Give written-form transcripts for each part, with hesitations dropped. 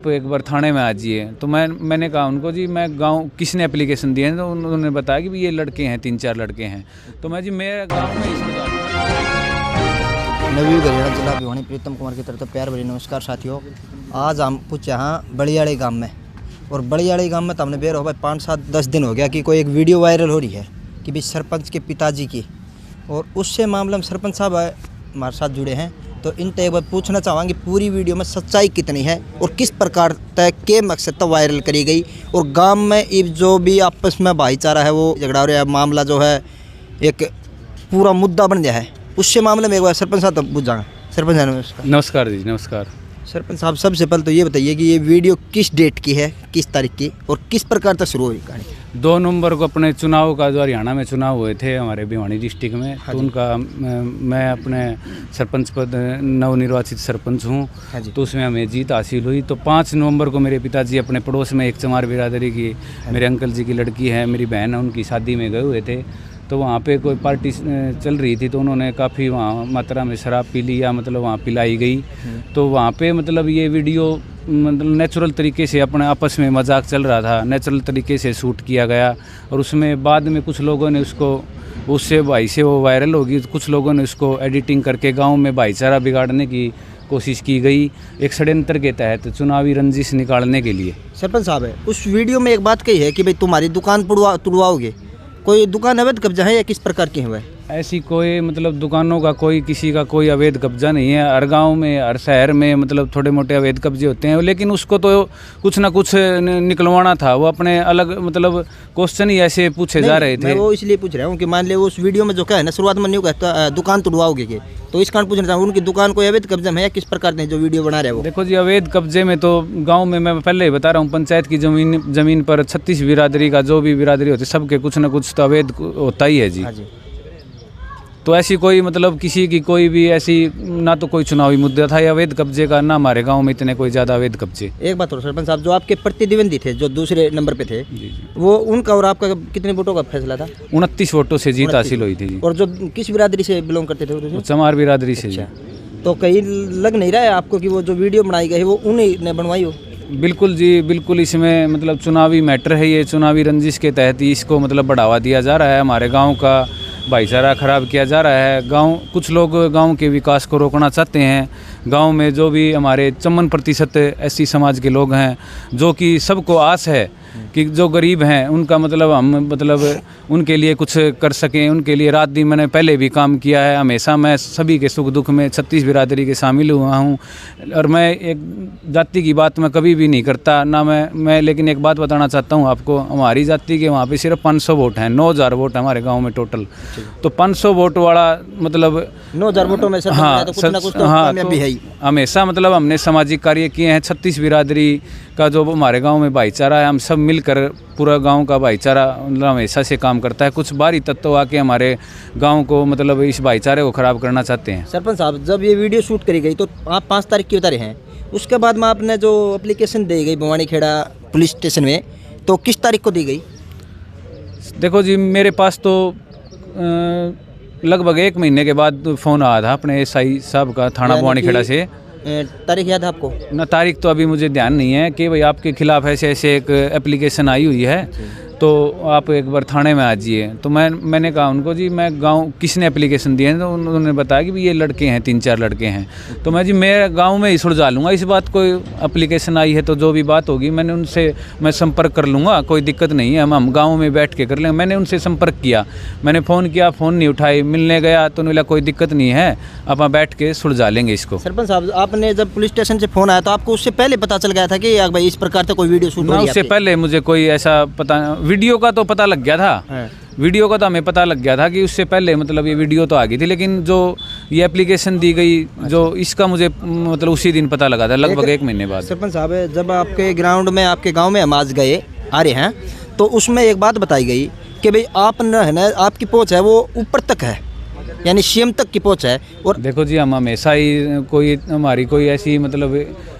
आप एक बार थाने में आ जाइए। तो मैंने कहा उनको जी मैं गांव किसने एप्लीकेशन दिए हैं, तो उन्होंने बताया कि भी ये लड़के हैं, 3-4 लड़के हैं। तो मैं जी मेरे गांव में नवी हरियाणा जिला भिवानी प्रीतम कुमार की तरफ से प्यार भरी नमस्कार साथियों। आज हम कुछ यहाँ बड़ियाड़ी गांव में, और बड़ियाड़ी गांव में तो हमने बेर हो भाई 5-7-10 दिन हो गया कि कोई एक वीडियो वायरल हो रही है कि भाई सरपंच के पिताजी की, और उससे मामले में सरपंच साहब हमारे साथ जुड़े हैं। तो इनसे एक बार पूछना चाहूँगी पूरी वीडियो में सच्चाई कितनी है और किस प्रकार तय के मकसद तक वायरल करी गई, और गांव में जो भी आपस में भाईचारा है वो झगड़ा हो रहा है, मामला जो है एक पूरा मुद्दा बन गया है, उससे मामले में एक बार सरपंच साहब तक पूछ जाएंगे। सरपंच साहब नमस्कार। नमस्कार जी, नमस्कार। सरपंच साहब सबसे पहले तो ये बताइए कि ये वीडियो किस डेट की है, किस तारीख की, और किस प्रकार तक शुरू हुई कहानी? 2 नवंबर को अपने चुनाव का जो हरियाणा में चुनाव हुए थे हमारे भिवानी डिस्ट्रिक्ट में, तो उनका मैं अपने सरपंच पद नवनिर्वाचित सरपंच हूँ, तो उसमें हमें जीत हासिल हुई। तो 5 नवंबर को मेरे पिताजी अपने पड़ोस में एक चमार बिरादरी की मेरे अंकल जी की लड़की है, मेरी बहन है, उनकी शादी में गए हुए थे। तो वहाँ पे कोई पार्टी चल रही थी, तो उन्होंने काफ़ी वहाँ मात्रा में शराब पी ली, या मतलब वहाँ पिलाई गई। तो वहाँ पे मतलब ये वीडियो मतलब नेचुरल तरीके से अपने आपस में मजाक चल रहा था, नेचुरल तरीके से शूट किया गया, और उसमें बाद में कुछ लोगों ने उसको उससे भाई से वो वायरल होगी, कुछ लोगों ने उसको एडिटिंग करके गाँव में भाईचारा बिगाड़ने की कोशिश की गई, एक षड्यंत्र के तहत चुनावी रंजिश निकालने के लिए। सरपंच साहब है उस वीडियो में एक बात कही है कि भाई तुम्हारी दुकान तुड़वाओगे, कोई दुकान अवैध कब्जा है या किस प्रकार की है? ऐसी कोई मतलब दुकानों का कोई किसी का कोई अवैध कब्जा नहीं है। हर गांव में हर शहर में मतलब थोड़े मोटे अवैध कब्जे होते हैं, लेकिन उसको तो कुछ ना कुछ निकलवाना था। वो अपने अलग मतलब क्वेश्चन ही ऐसे पूछे जा रहे थे। मैं वो इसलिए पूछ रहा हूँ कि मान ले उस वीडियो में जो क्या है ना, शुरुआत में नहीं कहता दुकान तुड़वाओगे के, तो इस कारण पूछना चाहूँ उनकी दुकान कोई अवैध कब्जा में है या किस प्रकार ने जो वीडियो बना रहे हैं वो? देखो जी, अवैध कब्जे में तो गाँव में मैं पहले ही बता रहा हूँ, पंचायत की जमीन पर 36 बिरादरी का जो भी बिरादरी होती है सबके कुछ ना कुछ तो अवैध होता ही है जी। तो ऐसी कोई मतलब किसी की कोई भी ऐसी ना तो कोई चुनावी मुद्दा था या अवैध कब्जे का, ना हमारे गांव में इतने कोई ज़्यादा अवैध कब्जे। एक बात और सरपंच साहब, जो आपके प्रतिद्वंदी थे जो दूसरे नंबर पे थे जी, वो उनका और आपका कितने वोटों का फैसला था? 29 वोटों से जीत हासिल हुई थी। और जो किस बिरादरी से बिलोंग करते थे? चमार बिरादरी से। तो कहीं लग नहीं रहा है आपको कि वो जो वीडियो बनाई गई है वो उन्हीं ने बनवाई हो? बिल्कुल जी, बिल्कुल। इसमें मतलब चुनावी मैटर है, ये चुनावी रंजिश के तहत ही इसको मतलब बढ़ावा दिया जा रहा है, हमारे गांव का भाईचारा खराब किया जा रहा है। कुछ लोग गांव के विकास को रोकना चाहते हैं। गांव में जो भी हमारे 54% ऐसी समाज के लोग हैं जो कि सबको आस है कि जो गरीब हैं उनका मतलब हम मतलब उनके लिए कुछ कर सकें, उनके लिए रात दिन मैंने पहले भी काम किया है। हमेशा मैं सभी के सुख दुख में 36 बिरादरी के शामिल हुआ हूँ, और मैं एक जाति की बात मैं कभी भी नहीं करता ना मैं लेकिन एक बात बताना चाहता हूँ आपको, हमारी जाति के वहाँ पे सिर्फ 500 वोट हैं, 9000 वोट हमारे गाँव में टोटल। तो 500 वोट वाला मतलब 9000 वोटों में हाँ, तो हमेशा मतलब हमने सामाजिक कार्य किए हैं। 36 बिरादरी का जो हमारे गांव में भाईचारा है, हम सब मिलकर पूरा गांव का भाईचारा मतलब हमेशा से काम करता है। कुछ बाहरी तत्व आके हमारे गांव को मतलब इस भाईचारे को खराब करना चाहते हैं। सरपंच साहब, जब ये वीडियो शूट करी गई तो आप 5 तारीख की उतारे हैं, उसके बाद में आपने जो एप्लीकेशन दी गई भिवानी खेड़ा पुलिस स्टेशन में, तो किस तारीख को दी गई? देखो जी, मेरे पास तो लगभग 1 महीने के बाद फ़ोन आया था अपने SI साहब का, थाना भिवानी खेड़ा से। तारीख याद है आपको? ना, तारीख तो अभी मुझे ध्यान नहीं है कि भाई आपके खिलाफ ऐसे ऐसे एक एप्लीकेशन आई हुई है, तो आप एक बार थाने में आ जाइए। तो मैंने कहा उनको जी मैं गांव किसने एप्लीकेशन दिए हैं, तो उन्होंने बताया कि ये लड़के हैं, 3-4 लड़के हैं। तो मैं जी मेरे गांव में ही सुलझा लूँगा इस बात, कोई एप्लीकेशन आई है तो जो भी बात होगी मैं संपर्क कर लूँगा, कोई दिक्कत नहीं है, हम गाँव में बैठ के कर लेंगे। मैंने उनसे संपर्क किया, मैंने फ़ोन किया, फ़ोन नहीं उठाई, मिलने गया तो बोला कोई दिक्कत नहीं है, आप बैठ के सुलझा लेंगे इसको। सरपंच साहब, आपने जब पुलिस स्टेशन से फ़ोन आया तो आपको उससे पहले पता चल गया था कि भाई इस प्रकार से कोई वीडियो शूट हो रही है? उससे पहले मुझे कोई ऐसा पता, वीडियो का तो पता लग गया था, वीडियो का तो हमें पता लग गया था कि उससे पहले मतलब ये वीडियो तो आ गई थी, लेकिन जो ये एप्लीकेशन दी गई जो इसका मुझे मतलब उसी दिन पता लगा था, लगभग 1 महीने बाद। सरपंच साहब, जब आपके ग्राउंड में आपके गांव में हम आज गए आ रहे हैं, तो उसमें एक बात बताई गई कि भाई आप है ना, आपकी पहुँच है वो ऊपर तक है, यानी CM तक की पहुँच है। और देखो जी, हम हमेशा ही हमारी कोई ऐसी मतलब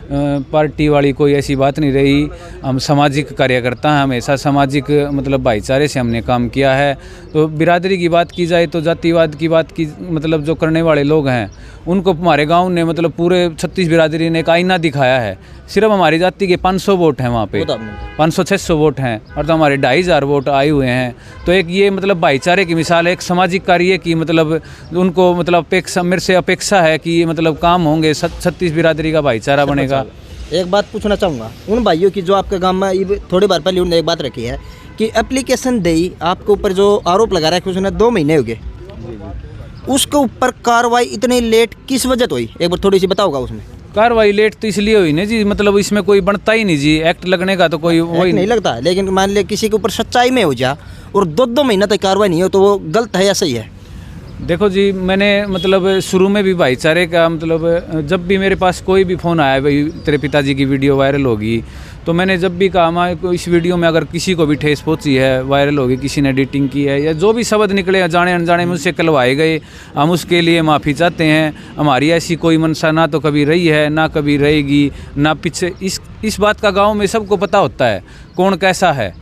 पार्टी वाली कोई ऐसी बात नहीं रही। हम सामाजिक कार्यकर्ता हैं, हमेशा सामाजिक मतलब भाईचारे से हमने काम किया है। तो बिरादरी की बात की जाए तो जातिवाद की बात की मतलब जो करने वाले लोग हैं उनको हमारे गांव ने मतलब पूरे 36 बिरादरी ने एक आईना दिखाया है। सिर्फ हमारी जाति के 500 वोट हैं वहाँ पे, 500-600 वोट हैं और तो हमारे 2500 वोट आए हुए हैं। तो एक ये मतलब भाईचारे की मिसाल है, एक सामाजिक कार्य की मतलब उनको मतलब अपेक्षा, मेरे से अपेक्षा है कि ये मतलब काम होंगे, 36 बिरादरी का भाईचारा बनेगा। एक बात पूछना चाहूँगा उन भाइयों की जो आपके गांव में थोड़ी बार पहले उन्होंने एक बात रखी है कि एप्लीकेशन दे आपके ऊपर जो आरोप लगा रहा है कि उसने 2 महीने हो गए, उसके ऊपर कार्रवाई इतनी लेट किस वजह तो हुई, एक बार थोड़ी सी बताओगा। उसमें कार्रवाई लेट तो इसलिए हुई ना जी, मतलब इसमें कोई बनता ही नहीं जी, एक्ट लगने का तो कोई वही नहीं लगता है। लेकिन मान लिया किसी के ऊपर सच्चाई में हो जा और 2-2 महीना तक कार्रवाई नहीं हो तो वो गलत है या सही है? देखो जी, मैंने मतलब शुरू में भी भाईचारे का मतलब जब भी मेरे पास कोई भी फ़ोन आया भाई तेरे पिताजी की वीडियो वायरल होगी, तो मैंने जब भी कहा हमारे इस वीडियो में अगर किसी को भी ठेस पहुंची है, वायरल होगी, किसी ने एडिटिंग की है या जो भी शब्द निकले जाने अनजाने में उससे कलवाए गए, हम उसके लिए माफ़ी चाहते हैं। हमारी ऐसी कोई मंशा ना तो कभी रही है ना कभी रहेगी, ना पीछे इस बात का गाँव में सबको पता होता है कौन कैसा है।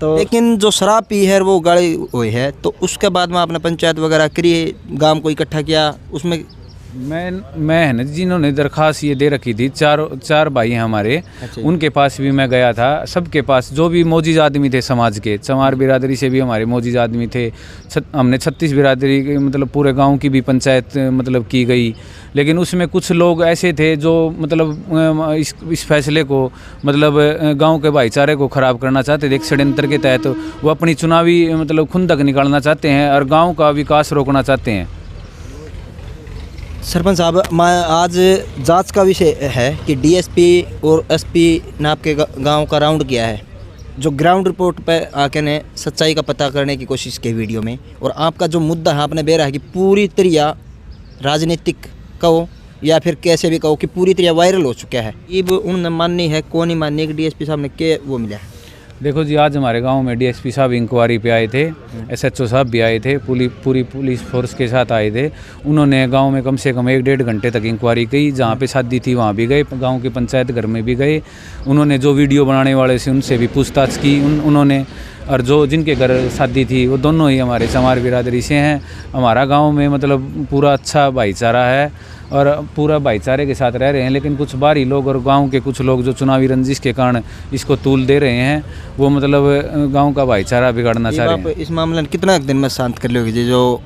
तो लेकिन जो शराब पी है वो गाड़ी हुई है, तो उसके बाद में आपने पंचायत वगैरह करी, गांव को इकट्ठा किया, उसमें मैं है ना जिन्होंने दरख्वास्त ये दे रखी थी, चार भाई हैं हमारे। अच्छा। उनके पास भी मैं गया था, सबके पास जो भी मौजूद आदमी थे समाज के, चमार बिरादरी से भी हमारे मौजूद आदमी थे। हमने 36 बिरादरी के मतलब पूरे गांव की भी पंचायत मतलब की गई, लेकिन उसमें कुछ लोग ऐसे थे जो मतलब इस फैसले को मतलब गांव के भाईचारे को ख़राब करना चाहते थे। एक षड्यंत्र के तहत वो अपनी चुनावी मतलब खुंदक निकालना चाहते हैं और गाँव का विकास रोकना चाहते हैं। सरपंच साहब, आज जांच का विषय है कि डीएसपी और एसपी ने आपके गांव का राउंड किया है, जो ग्राउंड रिपोर्ट पे आके ने सच्चाई का पता करने की कोशिश की वीडियो में, और आपका जो मुद्दा है आपने बेरा है कि पूरी तरह राजनीतिक कहो या फिर कैसे भी कहो कि पूरी तरह वायरल हो चुका है। ये उन्होंने माननी है, कौन नहीं माननी है कि डीएसपी साहब ने क्या वो मिला है? देखो जी, आज हमारे गांव में डीएसपी साहब इंक्वायरी पे आए थे, एसएचओ साहब भी आए थे, पूरी पुलिस फोर्स के साथ आए थे। उन्होंने गांव में कम से कम 1-1.5 घंटे तक इंक्वायरी की। जहां पे शादी थी वहां भी गए, गांव के पंचायत घर में भी गए। उन्होंने जो वीडियो बनाने वाले से उनसे भी पूछताछ की उन्होंने, और जो जिनके घर शादी थी वो दोनों ही हमारे चमार बिरादरी से हैं। हमारा गाँव में मतलब पूरा अच्छा भाईचारा है और पूरा भाईचारे के साथ रह रहे हैं, लेकिन कुछ बाहरी लोग और गांव के कुछ लोग जो चुनावी रंजिश के कारण इसको तूल दे रहे हैं, वो मतलब गांव का भाईचारा बिगाड़ना चाह रहे हैं। इस मामले में कितना दिन में शांत कर लोगे जी? जो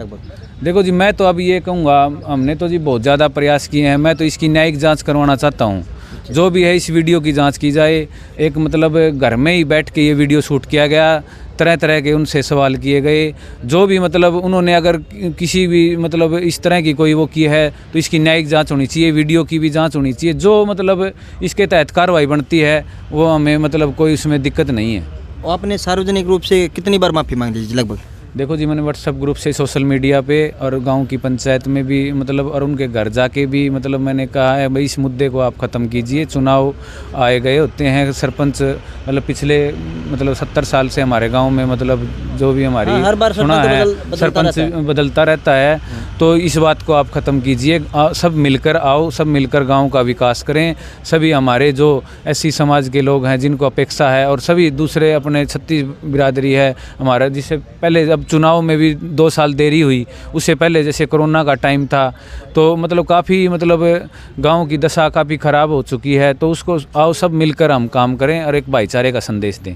लगभग देखो जी, मैं तो अब ये कहूँगा, हमने तो जी बहुत ज़्यादा प्रयास किए हैं। मैं तो इसकी न्यायिक जाँच करवाना चाहता हूँ। जो भी है इस वीडियो की जांच की जाए। एक मतलब घर में ही बैठ के ये वीडियो शूट किया गया, तरह तरह के उनसे सवाल किए गए। जो भी मतलब उन्होंने अगर किसी भी मतलब इस तरह की कोई वो की है तो इसकी न्यायिक जांच होनी चाहिए, वीडियो की भी जांच होनी चाहिए। जो मतलब इसके तहत कार्रवाई बनती है वो हमें मतलब कोई उसमें दिक्कत नहीं है। और आपने सार्वजनिक रूप से कितनी बार माफ़ी मांग ली लगभग? देखो जी, मैंने व्हाट्सएप ग्रुप से, सोशल मीडिया पे और गांव की पंचायत में भी मतलब और उनके घर जाके भी मतलब मैंने कहा है भाई इस मुद्दे को आप ख़त्म कीजिए। चुनाव आए गए होते हैं, सरपंच मतलब पिछले मतलब 70 साल से हमारे गांव में मतलब जो भी हमारी हर बार सुना है सरपंच बदलता रहता है। तो इस बात को आप ख़त्म कीजिए, सब मिलकर आओ, सब मिलकर गाँव का विकास करें। सभी हमारे जो एससी समाज के लोग हैं जिनको अपेक्षा है, और सभी दूसरे अपने 36 बिरादरी है हमारा, जिससे पहले अब चुनाव में भी 2 साल देरी हुई, उससे पहले जैसे कोरोना का टाइम था तो मतलब काफ़ी मतलब गांव की दशा काफ़ी ख़राब हो चुकी है। तो उसको आओ सब मिलकर हम काम करें और एक भाईचारे का संदेश दें।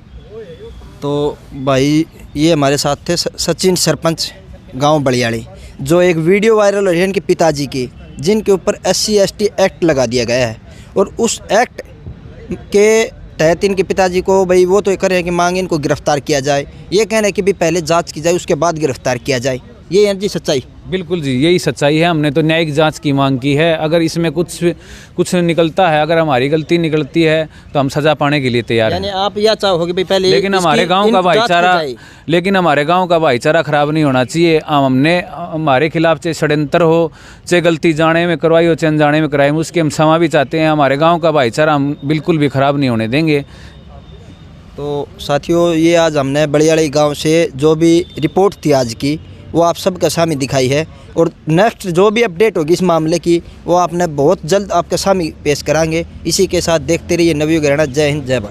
तो भाई ये हमारे साथ थे सचिन, सरपंच गांव बड़ियाड़ी, जो एक वीडियो वायरल हो रही है इनके पिताजी की, जिनके ऊपर SC/ST एक्ट लगा दिया गया है। और उस एक्ट के तहत इनके पिताजी को भाई वो तो ये कर रहे हैं कि मांग इनको गिरफ्तार किया जाए, ये कह रहे हैं कि भी पहले जांच की जाए उसके बाद गिरफ्तार किया जाए। ये है जी सच्चाई? बिल्कुल जी, यही सच्चाई है। हमने तो न्यायिक जांच की मांग की है। अगर इसमें कुछ निकलता है, अगर हमारी गलती निकलती है तो हम सज़ा पाने के लिए तैयार हैं। यानी आप यह चाहोगे भाई पहले, लेकिन हमारे गांव का भाईचारा खराब नहीं होना चाहिए। हमने हमारे खिलाफ चाहे षड्यंत्र हो, चाहे गलती जाने में करवाई हो, चाहे अनजाने में कराई, उसके हम क्षमा भी चाहते हैं। हमारे गाँव का भाईचारा हम बिल्कुल भी ख़राब नहीं होने देंगे। तो साथियों, ये आज हमने बड़ियाड़ी गाँव से जो भी रिपोर्ट थी आज की वो आप सबके सामने दिखाई है। और नेक्स्ट जो भी अपडेट होगी इस मामले की वो आपने बहुत जल्द आपके सामने पेश कराएंगे। इसी के साथ देखते रहिए नवयुग हरियाणा। जय हिंद, जय भारत।